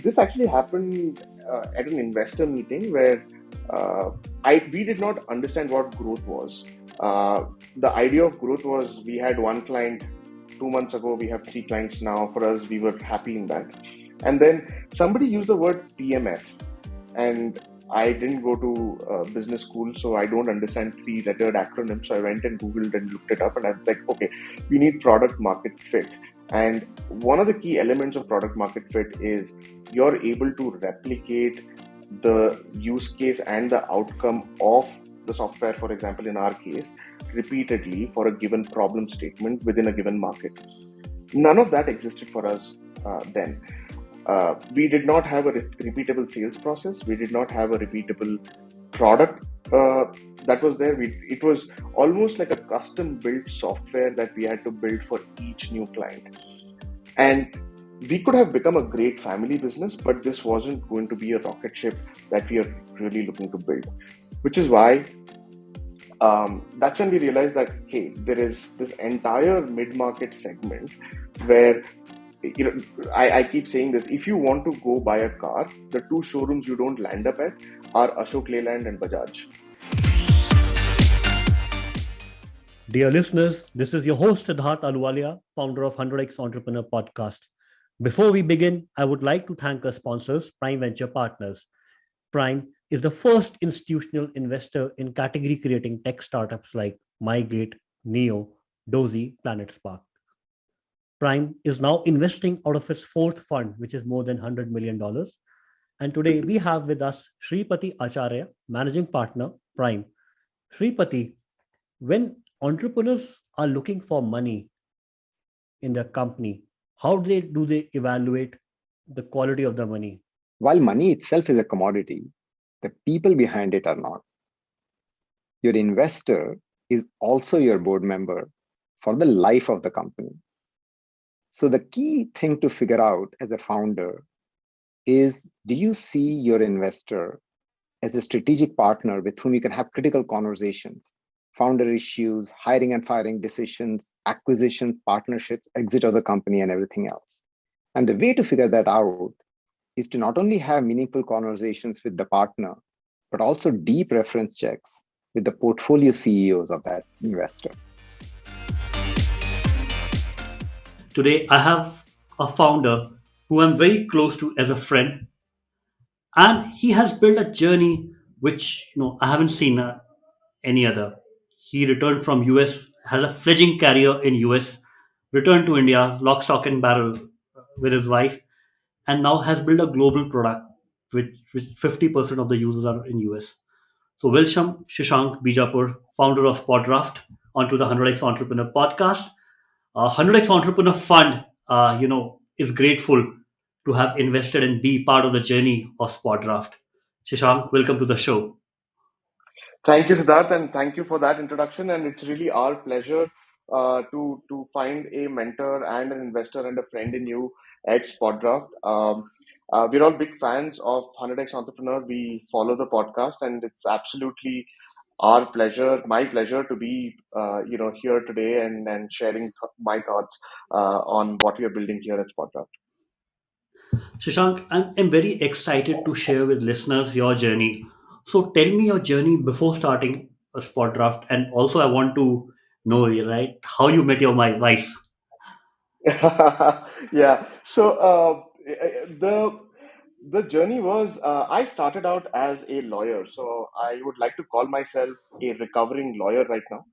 this actually happened at an investor meeting where we did not understand what growth was. The idea of growth was we had one client 2 months ago, we have three clients now. For us, we were happy in that. And then somebody used the word PMF, and I didn't go to business school, so I don't understand three-lettered acronyms. So I went and Googled and looked it up, and I was like, okay, we need product market fit. And one of the key elements of product market fit is you're able to replicate the use case and the outcome of the software, for example, in our case, repeatedly for a given problem statement within a given market. None of that existed for us then. We did not have a repeatable sales process. We did not have a repeatable product that was there. It was almost like a custom built software that we had to build for each new client. And we could have become a great family business, but this wasn't going to be a rocket ship that we are really looking to build, which is why that's when we realized that, hey, there is this entire mid-market segment where, I keep saying this, if you want to go buy a car, the two showrooms you don't land up at are Ashok Leyland and Bajaj. Dear listeners, this is your host Siddharth Aluwalia, founder of 100x Entrepreneur Podcast. Before we begin, I would like to thank our sponsors, Prime Venture Partners. Prime is the first institutional investor in category creating tech startups like MyGate, Neo, Dozy, Planet Spark. Prime is now investing out of his fourth fund, which is more than $100 million. And today we have with us Shripati Acharya, managing partner, Prime. Shripati, when entrepreneurs are looking for money in their company, how do they evaluate the quality of the money? While money itself is a commodity, the people behind it are not. Your investor is also your board member for the life of the company. So the key thing to figure out as a founder is, do you see your investor as a strategic partner with whom you can have critical conversations, founder issues, hiring and firing decisions, acquisitions, partnerships, exit of the company, and everything else? And the way to figure that out is to not only have meaningful conversations with the partner, but also deep reference checks with the portfolio CEOs of that investor. Today, I have a founder who I'm very close to as a friend, and he has built a journey which I haven't seen any other. He returned from US, had a fledgling career in US, returned to India, lock, stock, and barrel with his wife, and now has built a global product which 50% of the users are in US. So welcome Shashank Bijapur, founder of SpotDraft, onto the 100x Entrepreneur Podcast. 100x Entrepreneur Fund, is grateful to have invested and be part of the journey of SpotDraft. Shashank, welcome to the show. Thank you, Siddharth, and thank you for that introduction. And it's really our pleasure to find a mentor and an investor and a friend in you at SpotDraft. We're all big fans of 100x Entrepreneur. We follow the podcast, and it's absolutely our pleasure, my pleasure, to be here today and sharing my thoughts on what we are building here at SpotDraft. Shashank, I'm very excited to share with listeners your journey. So tell me your journey before starting a SpotDraft, and also I want to know, right, how you met your wife. Yeah. So the journey was, I started out as a lawyer. So I would like to call myself a recovering lawyer right now.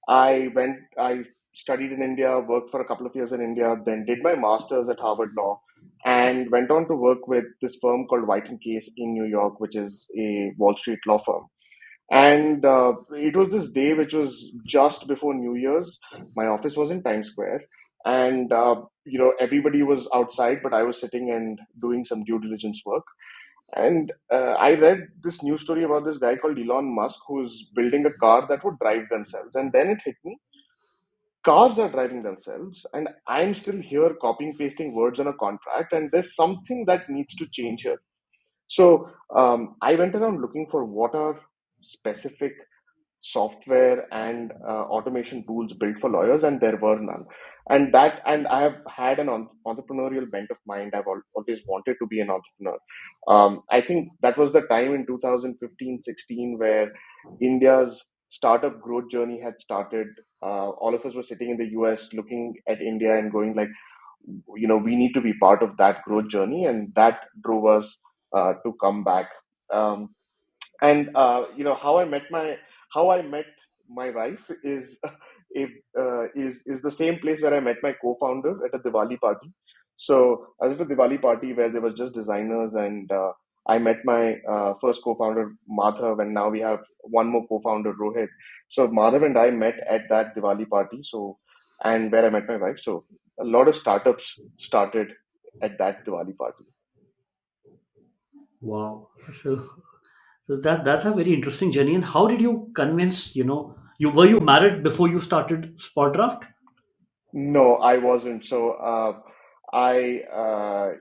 I studied in India, worked for a couple of years in India, then did my master's at Harvard Law, and went on to work with this firm called White and Case in New York, which is a Wall Street law firm. And it was this day which was just before New Year's. My office was in Times Square, and everybody was outside, but I was sitting and doing some due diligence work. And I read this news story about this guy called Elon Musk who's building a car that would drive themselves. And then it hit me. Cars are driving themselves, and I'm still here copying, pasting words on a contract, and there's something that needs to change here. So I went around looking for what are specific software and automation tools built for lawyers, and there were none. And I have had an entrepreneurial bent of mind. I've always wanted to be an entrepreneur. I think that was the time in 2015-16 where India's startup growth journey had started. All of us were sitting in the US looking at India and going like, we need to be part of that growth journey, and that drove us to come back. Um, and how I met my wife is is the same place where I met my co-founder at a Diwali party. So I was at a Diwali party where there was just designers, and I met my first co-founder Madhav, and now we have one more co-founder Rohit. So Madhav and I met at that Diwali party. So and where I met my wife. So a lot of startups started at that Diwali party. Wow. So, so that's a very interesting journey. And how did you convince, you married before you started SpotDraft? No, I wasn't. So I, uh,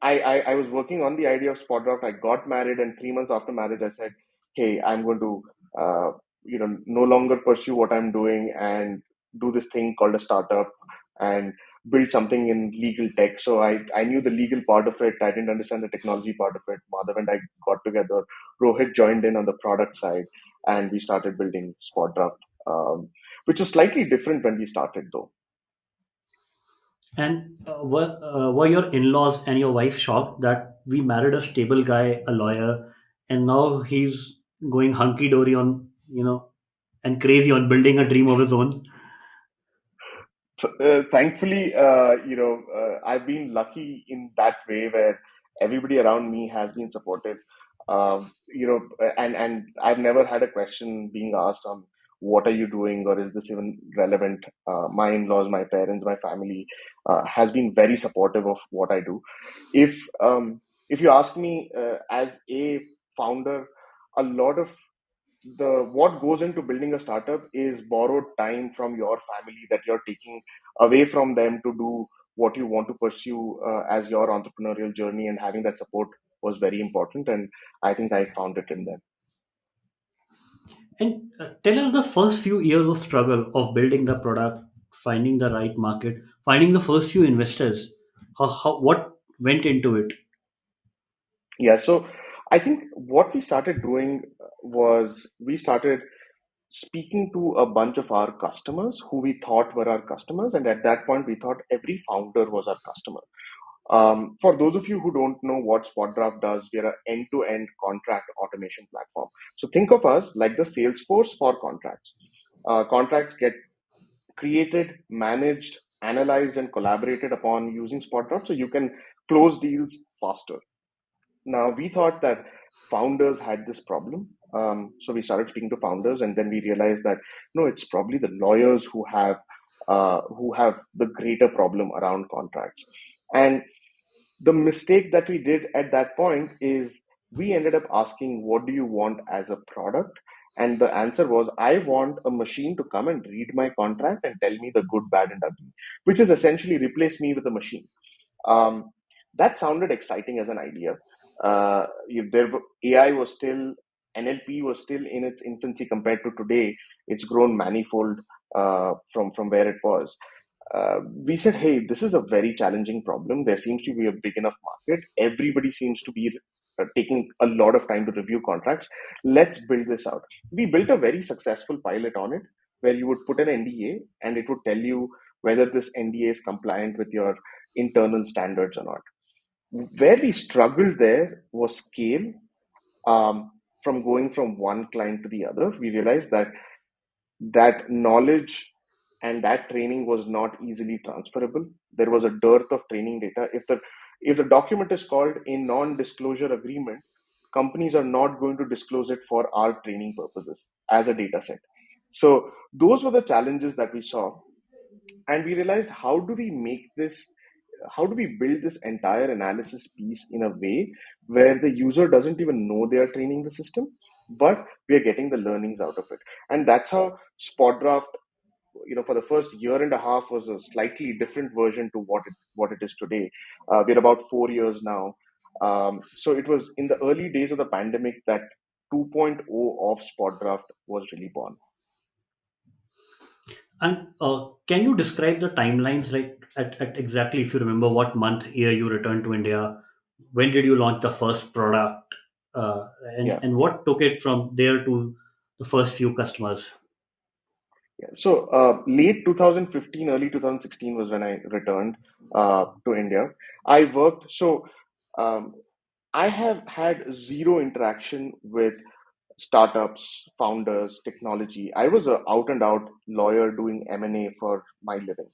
I was working on the idea of SpotDraft. I got married, and 3 months after marriage, I said, "Hey, I'm going to, no longer pursue what I'm doing and do this thing called a startup and build something in legal tech." So I knew the legal part of it. I didn't understand the technology part of it. Madhav and I got together. Rohit joined in on the product side, and we started building SpotDraft, which was slightly different when we started, though. And were your in-laws and your wife shocked that we married a stable guy, a lawyer, and now he's going hunky dory on, and crazy on building a dream of his own? Thankfully, I've been lucky in that way where everybody around me has been supportive. And I've never had a question being asked on what are you doing or is this even relevant. My in-laws, my parents, my family has been very supportive of what I do. If you ask me as a founder, a lot of the what goes into building a startup is borrowed time from your family that you're taking away from them to do what you want to pursue as your entrepreneurial journey, and having that support was very important, and I think I found it in them. And tell us the first few years of struggle of building the product, finding the right market, finding the first few investors. What went into it? Yeah, so I think what we started doing was we started speaking to a bunch of our customers who we thought were our customers, and at that point we thought every founder was our customer. For those of you who don't know what SpotDraft does, we are an end-to-end contract automation platform. So think of us like the Salesforce for contracts. Contracts get created, managed, analyzed, and collaborated upon using SpotDraft, so you can close deals faster. Now, we thought that founders had this problem. So we started speaking to founders, and then we realized that no, it's probably the lawyers who have the greater problem around contracts. And the mistake that we did at that point is we ended up asking, "What do you want as a product?" And the answer was, "I want a machine to come and read my contract and tell me the good, bad, and ugly," which is essentially replace me with a machine. Um, that sounded exciting as an idea. AI was still, NLP was still in its infancy compared to today. It's grown manifold from where it was. We said, hey, this is a very challenging problem. There seems to be a big enough market. Everybody seems to be taking a lot of time to review contracts. Let's build this out. We built a very successful pilot on it where you would put an NDA and it would tell you whether this NDA is compliant with your internal standards or not. Where we struggled there was scale. From going from one client to the other, we realized that that knowledge and that training was not easily transferable. There was a dearth of training data. If the document is called a non-disclosure agreement, companies are not going to disclose it for our training purposes as a data set. So those were the challenges that we saw, and we realized, how do we build this entire analysis piece in a way where the user doesn't even know they are training the system, but we are getting the learnings out of it. And that's how SpotDraft, for the first year and a half, was a slightly different version to what it is today. We're about 4 years now. So it was in the early days of the pandemic that 2.0 of SpotDraft was really born. And can you describe the timelines, like at exactly, if you remember, what month, year you returned to India? When did you launch the first product? Yeah. And what took it from there to the first few customers? Yeah. So late 2015, early 2016 was when I returned to India. I worked, so um, I have had zero interaction with startups, founders, technology. I was a out and out lawyer doing M&A for my living.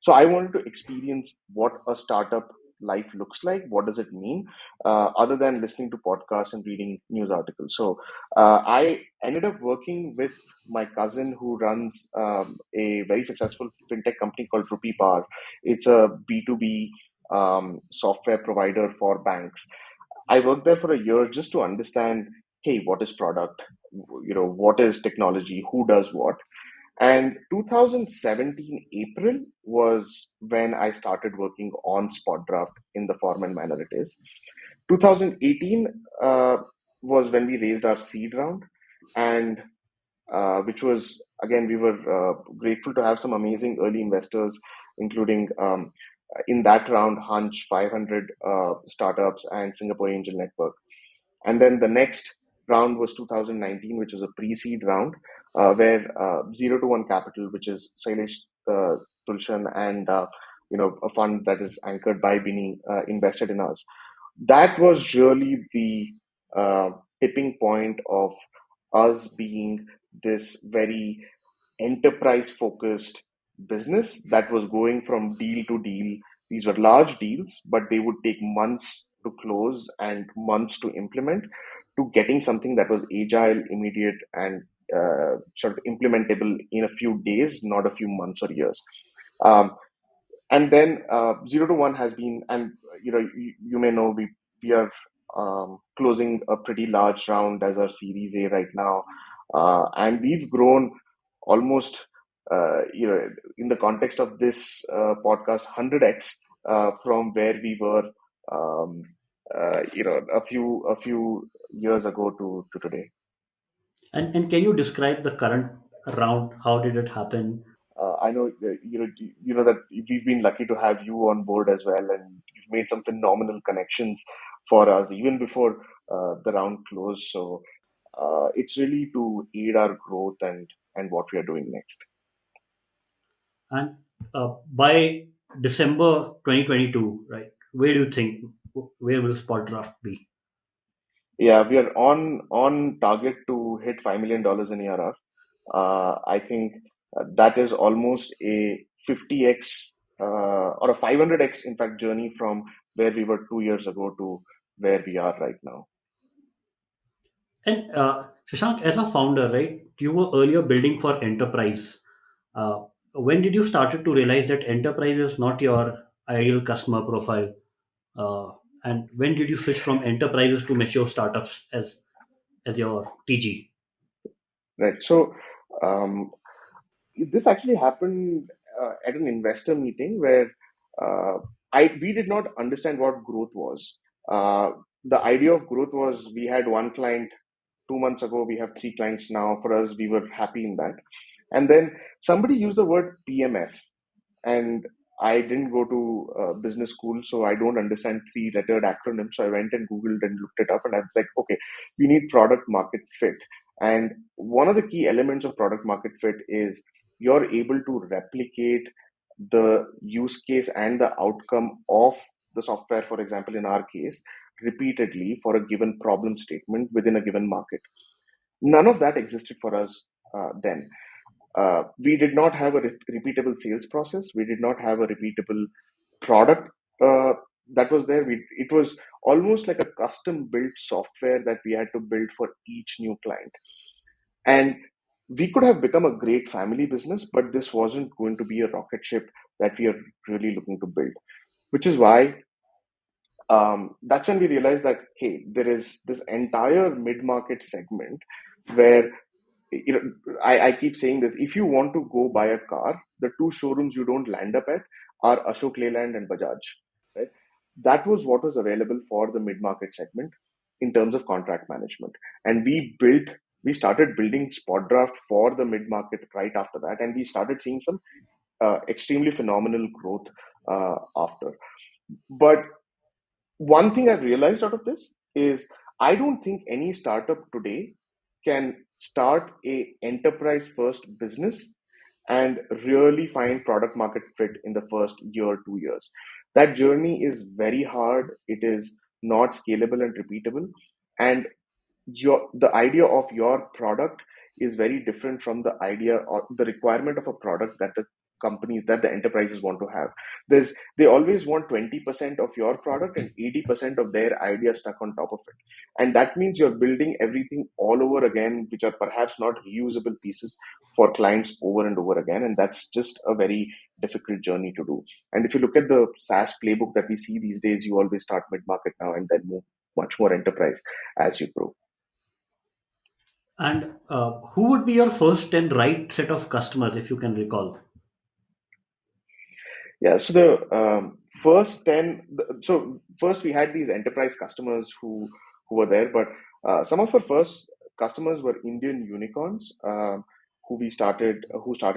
So I wanted to experience what a startup life looks like. What does it mean, other than listening to podcasts and reading news articles? So I ended up working with my cousin who runs a very successful fintech company called Rupee Power. It's a B2B software provider for banks. I worked there for a year just to understand, hey, what is product? What is technology? Who does what? And 2017 April was when I started working on SpotDraft in the form and manner it is. 2018 was when we raised our seed round, and which was, again, we were grateful to have some amazing early investors, including in that round Hunch, 500 startups, and Singapore Angel Network. And then the next round was 2019, which was a pre-seed round, where 0 to 1 Capital, which is Sailesh Tulshan, and a fund that is anchored by Bini, invested in us. That was really the tipping point of us being this very enterprise focused business that was going from deal to deal. These were large deals, but they would take months to close and months to implement, to getting something that was agile, immediate, and sort of implementable in a few days, not a few months or years. Um, and then 0 to 1 has been, and you may know, we are closing a pretty large round as our Series A right now, and we've grown almost in the context of this podcast 100x from where we were um, a few years ago to today. And can you describe the current round? How did it happen? I know that we've been lucky to have you on board as well, and you've made some phenomenal connections for us even before the round closed. So it's really to aid our growth and what we are doing next. And by December 2022, right? Where do you think, where will SpotDraft be? Yeah, we are on target to hit $5 million in ARR. I think that is almost a 50x or a 500x, in fact, journey from where we were 2 years ago to where we are right now. And Shashank, as a founder, right, you were earlier building for enterprise. Uh, when did you started to realize that enterprise is not your ideal customer profile? Uh, and when did you switch from enterprises to mature startups as your TG? Right. So um, this actually happened at an investor meeting where uh, we did not understand what growth was. The idea of growth was, we had one client 2 months ago, we have three clients now. For us, we were happy in that. And then somebody used the word PMF, and I didn't go to business school, so I don't understand three-lettered acronyms. So I went and Googled and looked it up, and I was like, okay, we need product market fit. And one of the key elements of product market fit is you're able to replicate the use case and the outcome of the software, for example, in our case, repeatedly for a given problem statement within a given market. None of that existed for us then. We did not have a repeatable sales process. We did not have a repeatable product that was there. It was almost like a custom built software that we had to build for each new client. And we could have become a great family business, but this wasn't going to be a rocket ship that we are really looking to build, which is why that's when we realized that, hey, there is this entire mid-market segment where, I keep saying this: if you want to go buy a car, the two showrooms you don't land up at are Ashok Leyland and Bajaj. Right? That was what was available for the mid-market segment in terms of contract management, and we started building SpotDraft for the mid-market right after that, and we started seeing some extremely phenomenal growth after. But one thing I've realized out of this is I don't think any startup today can start a enterprise first business and really find product market fit in the first year, 2 years. That journey is very hard. It is not scalable and repeatable. And the idea of your product is very different from the idea or the requirement of a product that the companies that the enterprises want to have. They always want 20% of your product and 80% of their idea stuck on top of it, and that means you're building everything all over again, which are perhaps not reusable pieces for clients over and over again, and that's just a very difficult journey to do. And if you look at the SaaS playbook that we see these days, you always start mid market now and then move much more enterprise as you grow. And who would be your first 10 right set of customers, if you can recall? Yeah, so the first 10, so first we had these enterprise customers who were there, but some of our first customers were Indian unicorns who started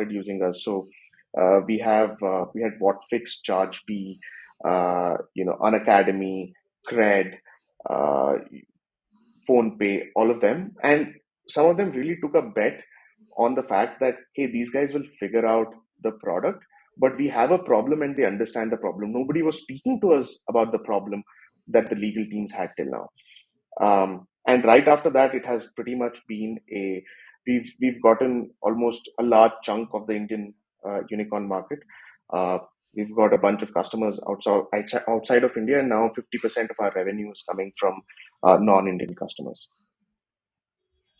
using us. So we had Whatfix, Chargebee, Unacademy, Cred, uh, PhonePe, all of them, and some of them really took a bet on the fact that hey, these guys will figure out the product, but we have a problem and they understand the problem. Nobody was speaking to us about the problem that the legal teams had till now. And right after that, it has pretty much been we've gotten almost a large chunk of the Indian unicorn market. Uh, we've got a bunch of customers outside of India, and now 50% of our revenue is coming from non-Indian customers.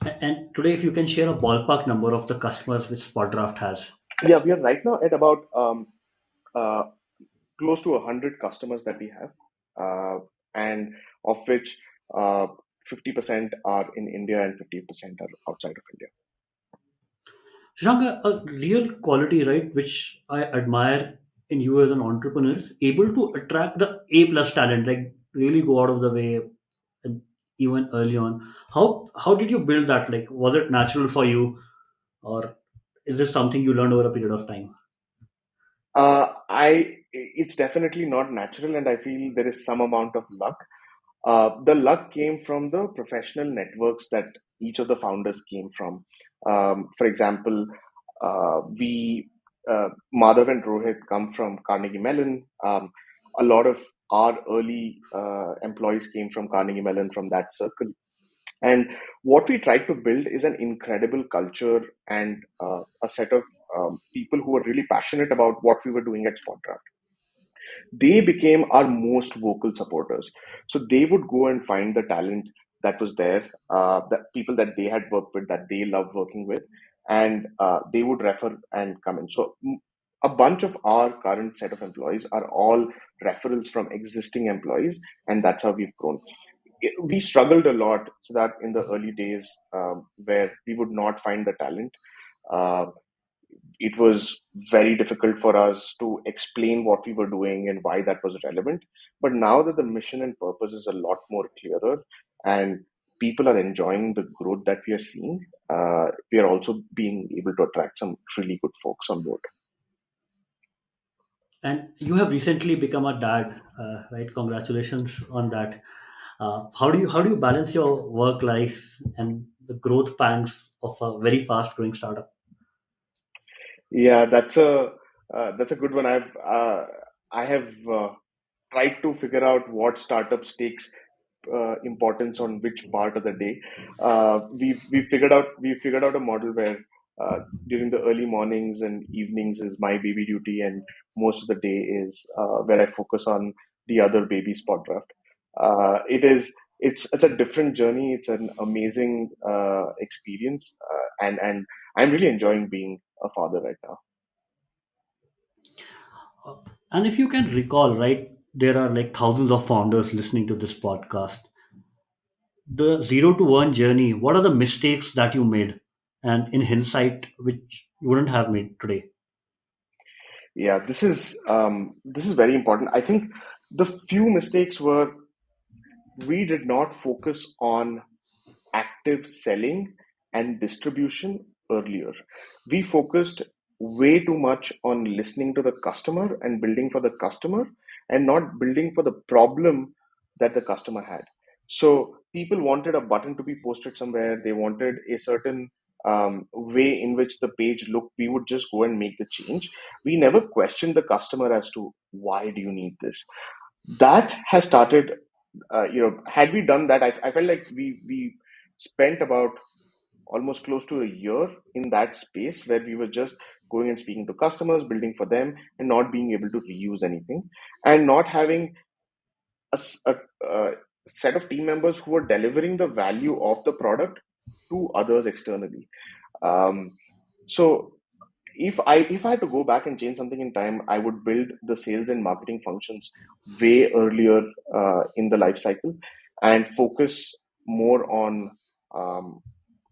And today, if you can share a ballpark number of the customers which SpotDraft has. Yeah, we are right now at about uh, close to 100 customers that we have, and of which uh, 50% are in India and 50% are outside of India. Shashank, a real quality, right, which I admire in you as an entrepreneur, is able to attract the A plus talent, like really go out of the way, and even early on. How did you build that? Like, was it natural for you, or is this something you learned over a period of time? It's definitely not natural, and I feel there is some amount of luck. The luck came from the professional networks that each of the founders came from. For example, we Madhav and Rohit come from Carnegie Mellon. A lot of our early employees came from Carnegie Mellon from that circle. And what we tried to build is an incredible culture and a set of people who were really passionate about what we were doing at SpotDraft. They became our most vocal supporters. So they would go and find the talent that was there, that people that they had worked with, that they loved working with, and they would refer and come in. So a bunch of our current set of employees are all referrals from existing employees, and that's how we've grown. We struggled a lot so that in the early days where we would not find the talent. Uh, it was very difficult for us to explain what we were doing and why that was relevant. But now that the mission and purpose is a lot more clearer and people are enjoying the growth that we are seeing, we are also being able to attract some really good folks on board. And you have recently become a dad, right? Congratulations on that. How do you balance your work life and the growth pangs of a very fast growing startup? Yeah, that's a good one. I have tried to figure out what startups takes importance on which part of the day. We figured out a model where during the early mornings and evenings is my baby duty, and most of the day is where I focus on the other baby spot draft. It's a different journey. It's an amazing experience, and I'm really enjoying being a father right now. And if you can recall, right, there are like thousands of founders listening to this podcast. The 0 to 1 journey, what are the mistakes that you made? And in hindsight, which you wouldn't have made today? Yeah, this is very important. I think the few mistakes were we did not focus on active selling and distribution earlier. We focused way too much on listening to the customer and building for the customer and not building for the problem that the customer had. So people wanted a button to be posted somewhere, they wanted a certain way in which the page looked. We would just go and make the change. We never questioned the customer as to why do you need this. That has started, had we done that, I felt like we spent about almost close to a year in that space where we were just going and speaking to customers, building for them, and not being able to reuse anything, and not having a set of team members who were delivering the value of the product to others externally. Um, so if I had to go back and change something in time, I would build the sales and marketing functions way earlier in the life cycle and focus more on um,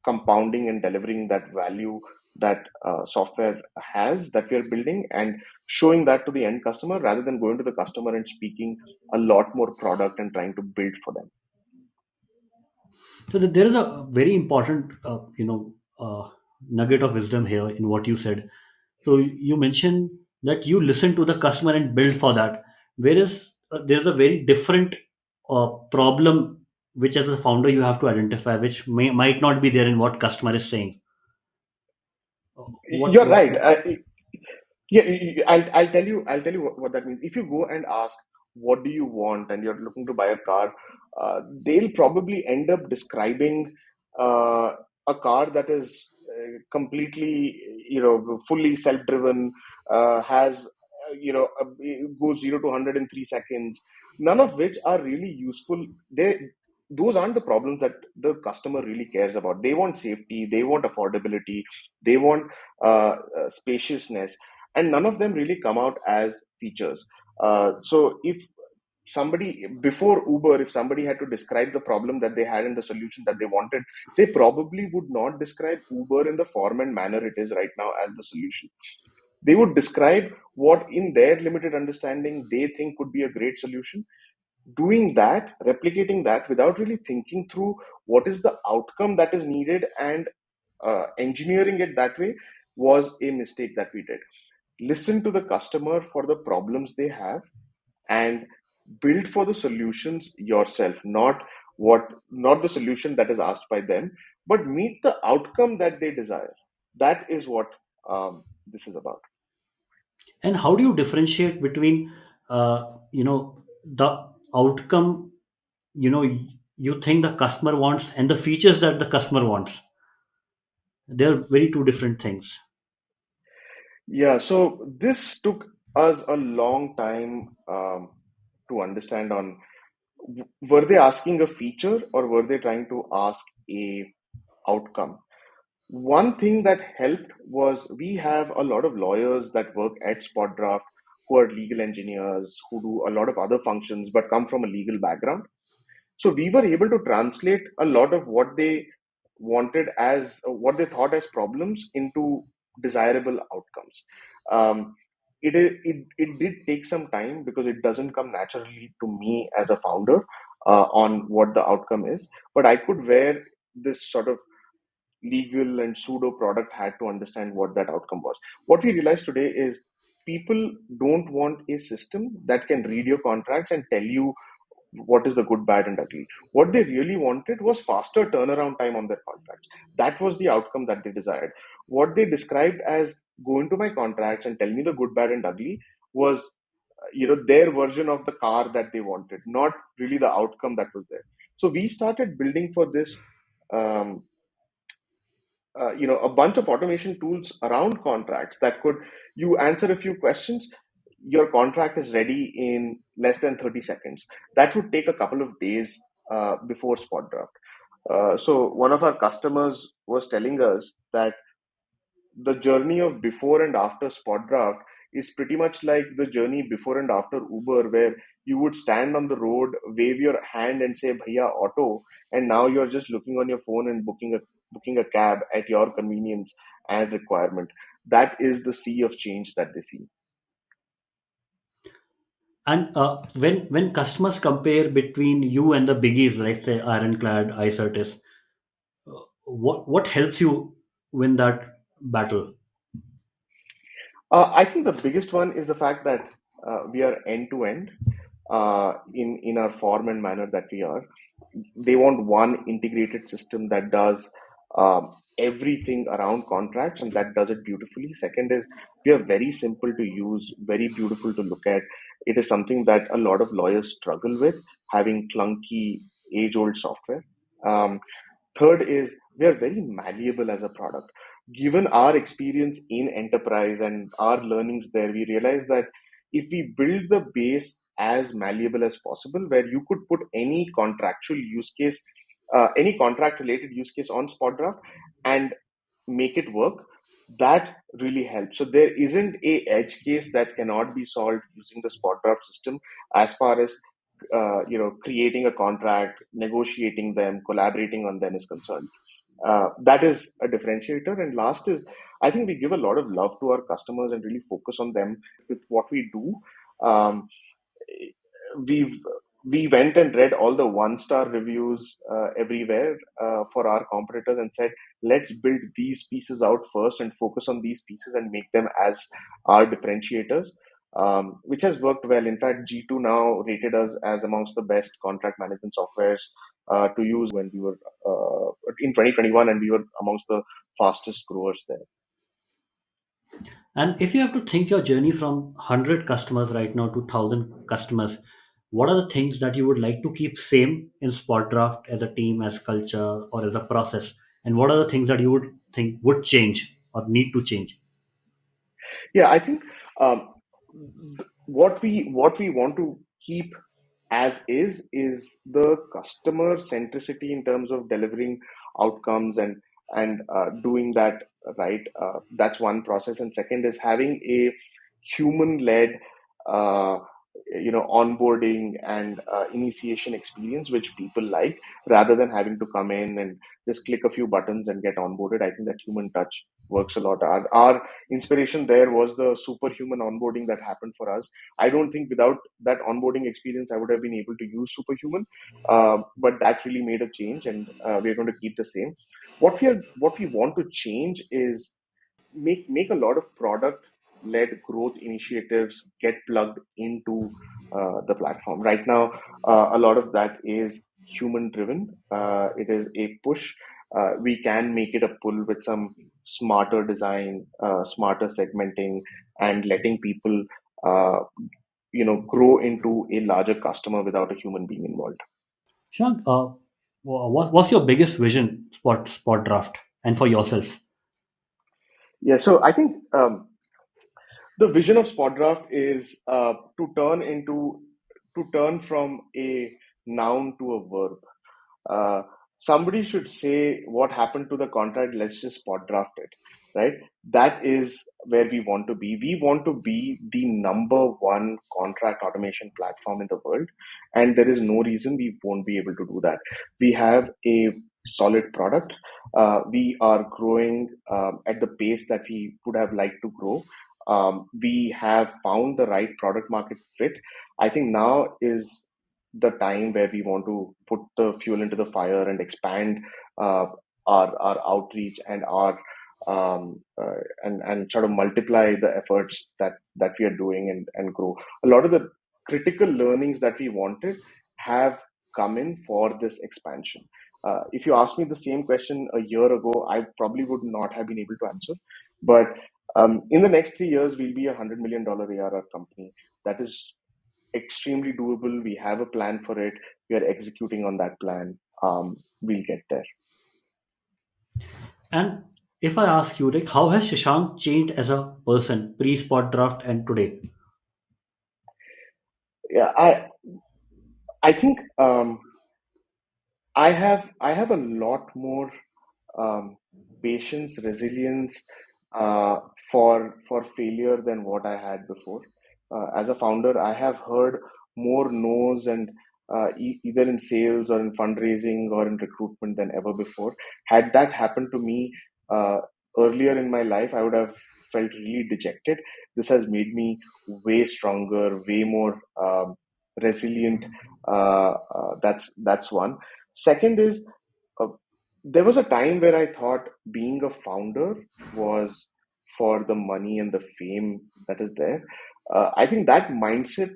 compounding and delivering that value that software has that we are building and showing that to the end customer rather than going to the customer and speaking a lot more product and trying to build for them. So there is a very important, nugget of wisdom here in what you said. So you mentioned that you listen to the customer and build for that, whereas there's a very different problem which, as a founder, you have to identify, which might not be there in what customer is saying. You're What? right. Yeah, I'll tell you what that means. If you go and ask, what do you want, and you're looking to buy a car, they'll probably end up describing a car that is completely, fully self-driven, has, goes 0 to 100 in 3 seconds. None of which are really useful. Those aren't the problems that the customer really cares about. They want safety, they want affordability, they want spaciousness, and none of them really come out as features. So if somebody before Uber, if somebody had to describe the problem that they had and the solution that they wanted, they probably would not describe Uber in the form and manner it is right now as the solution. They would describe what, in their limited understanding, they think could be a great solution. Doing that, replicating that without really thinking through what is the outcome that is needed and engineering it that way was a mistake that we did. Listen to the customer for the problems they have and build for the solutions yourself, not the solution that is asked by them, but meet the outcome that they desire. That is what this is about. And how do you differentiate between, the outcome, you think the customer wants, and the features that the customer wants? They're very two different things. Yeah, so this took us a long time to understand on were they asking a feature or were they trying to ask a outcome. One thing that helped was we have a lot of lawyers that work at SpotDraft who are legal engineers who do a lot of other functions but come from a legal background. So we were able to translate a lot of what they wanted as what they thought as problems into desirable outcomes. Um, it did take some time because it doesn't come naturally to me as a founder on what the outcome is, but I could wear this sort of legal and pseudo product had to understand what that outcome was. What we realize today is people don't want a system that can read your contracts and tell you what is the good, bad, and ugly. What they really wanted was faster turnaround time on their contracts. That was the outcome that they desired. What they described as go into my contracts and tell me the good, bad, and ugly was, their version of the car that they wanted, not really the outcome that was there. So we started building for this. Um, a bunch of automation tools around contracts that could you answer a few questions, your contract is ready in less than 30 seconds. That would take a couple of days before SpotDraft. So one of our customers was telling us that the journey of before and after SpotDraft is pretty much like the journey before and after Uber, where you would stand on the road, wave your hand, and say "Bhaiya auto," and now you're just looking on your phone and booking a cab at your convenience and requirement. That is the sea of change that they see. And when customers compare between you and the biggies, like say Ironclad, Icertis, what helps you win that battle? I think the biggest one is the fact that we are end to end in our form and manner that we are. They want one integrated system that does everything around contracts and that does it beautifully. Second is we are very simple to use, very beautiful to look at. It is something that a lot of lawyers struggle with, having clunky, age-old software. Um, Third is we are very malleable as a product. Given our experience in enterprise and our learnings there, we realize that if we build the base as malleable as possible, where you could put any contractual use case, any contract related use case on SpotDraft and make it work, that really helps. So there isn't a edge case that cannot be solved using the SpotDraft system as far as creating a contract, negotiating them, collaborating on them is concerned. That is a differentiator. And last is, I think we give a lot of love to our customers and really focus on them with what we do. Um, we've we went and read all the one-star reviews everywhere for our competitors and said, let's build these pieces out first and focus on these pieces and make them as our differentiators, which has worked well. In fact, G2 now rated us as amongst the best contract management softwares to use when we were in 2021, and we were amongst the fastest growers there. And if you have to think your journey from 100 customers right now to 1,000 customers, what are the things that you would like to keep same in SpotDraft as a team, as culture, or as a process? And what are the things that you would think would change or need to change? Yeah, I think um, what we want to keep as is the customer centricity in terms of delivering outcomes and doing that right. That's one process, and second is having a human led uh, onboarding and initiation experience which people like, rather than having to come in and just click a few buttons and get onboarded. I think that human touch works a lot. Our inspiration there was the superhuman onboarding that happened for us. I don't think without that onboarding experience I would have been able to use superhuman, but that really made a change, and we're going to keep the same. What we want to change is make a lot of product led growth initiatives get plugged into the platform. Right now, a lot of that is human driven. It is a push. We can make it a pull with some smarter design, smarter segmenting, and letting people uh, grow into a larger customer without a human being involved. Shank, what's your biggest vision, SpotDraft, and for yourself? Yeah, so I think the vision of SpotDraft is to turn from a noun to a verb. uh, Somebody should say what happened to the contract, let's just spot draft it, right? That is where we want to be. We want to be the number one contract automation platform in the world, and there is no reason we won't be able to do that. We have a solid product. We are growing at the pace that we would have liked to grow. We have found the right product market fit. I think now is the time where we want to put the fuel into the fire and expand uh, our outreach and our and sort of multiply the efforts that we are doing and grow. A lot of the critical learnings that we wanted have come in for this expansion. If you asked me the same question a year ago, I probably would not have been able to answer. But in the next 3 years, we'll be $100 million ARR company. That is extremely doable. We have a plan for it. We are executing on that plan. We'll get there. And if I ask you, like, how has Shashank changed as a person pre-SpotDraft and today? Yeah, I think I have a lot more um, patience, resilience for failure than what I had before. As a founder, I have heard more no's and either in sales or in fundraising or in recruitment than ever before. Had that happened to me uh, earlier in my life, I would have felt really dejected. This has made me way stronger, way more resilient. That's one. Second is, uh, there was a time where I thought being a founder was for the money and the fame that is there. I think that mindset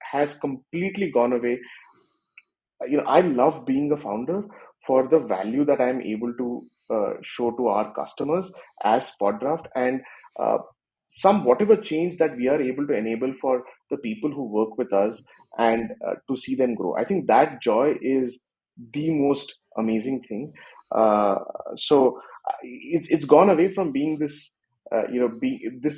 has completely gone away. I love being a founder for the value that I'm able to show to our customers as SpotDraft, and uh, some whatever change that we are able to enable for the people who work with us, and to see them grow. I think that joy is the most amazing thing. uh, it's gone away from being this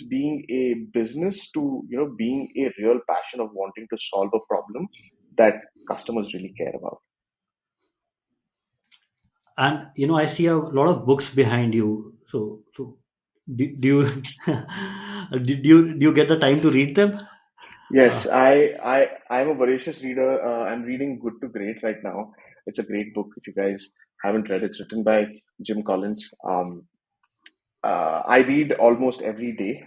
being a business to being a real passion of wanting to solve a problem that customers really care about. And I see a lot of books behind you. So do you do you get the time to read them? Yes, uh, I'm a voracious reader. I'm reading Good to Great right now. It's a great book. If you guys haven't read it, it's written by Jim Collins. I read almost every day.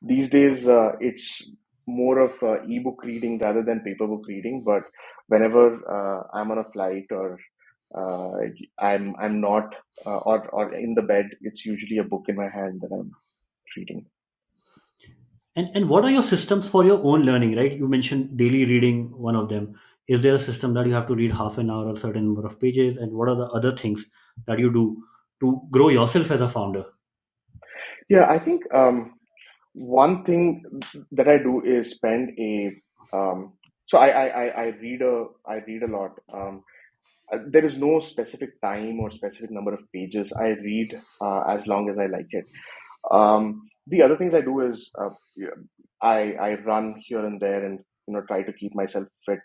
These days, it's more of ebook reading rather than paper book reading. But whenever I'm on a flight or uh, I'm not or in the bed, it's usually a book in my hand that I'm reading. and what are your systems for your own learning, right? You mentioned daily reading, one of them. Is there a system that you have to read half an hour or certain number of pages, and what are the other things that you do to grow yourself as a founder? Yeah, I think one thing that I do is spend a so I read a lot. There is no specific time or specific number of pages. I read as long as I like it. The other things I do is I run here and there and try to keep myself fit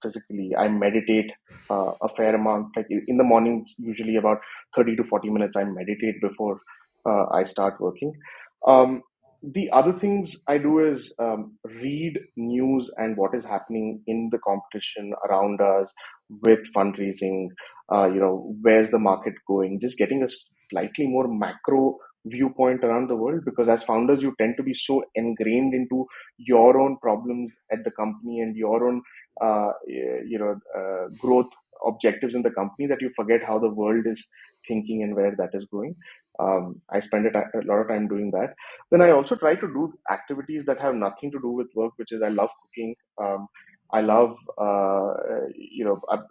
physically. I meditate a fair amount. Like in the mornings, usually about 30 to 40 minutes. I meditate before I start working. Um, the other things I do is read news and what is happening in the competition around us with fundraising. Where's the market going? Just getting a slightly more macro viewpoint around the world, because as founders you tend to be so ingrained into your own problems at the company and your own growth objectives in the company that you forget how the world is thinking and where that is going. I spend a lot of time doing that. Then I also try to do activities that have nothing to do with work, which is I love cooking. I love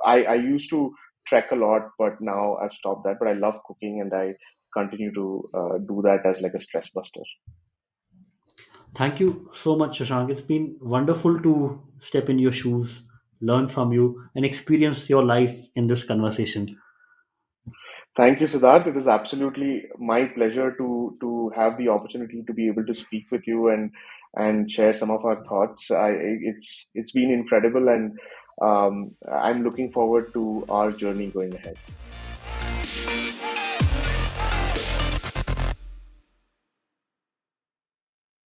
I used to trek a lot, but now I've stopped that. But I love cooking, and I continue to do that as like a stress buster. Thank you so much, Shashank. It's been wonderful to step in your shoes, learn from you, and experience your life in this conversation. Thank you, Siddharth. It is absolutely my pleasure to have the opportunity to be able to speak with you and share some of our thoughts. It's been incredible, and I'm looking forward to our journey going ahead.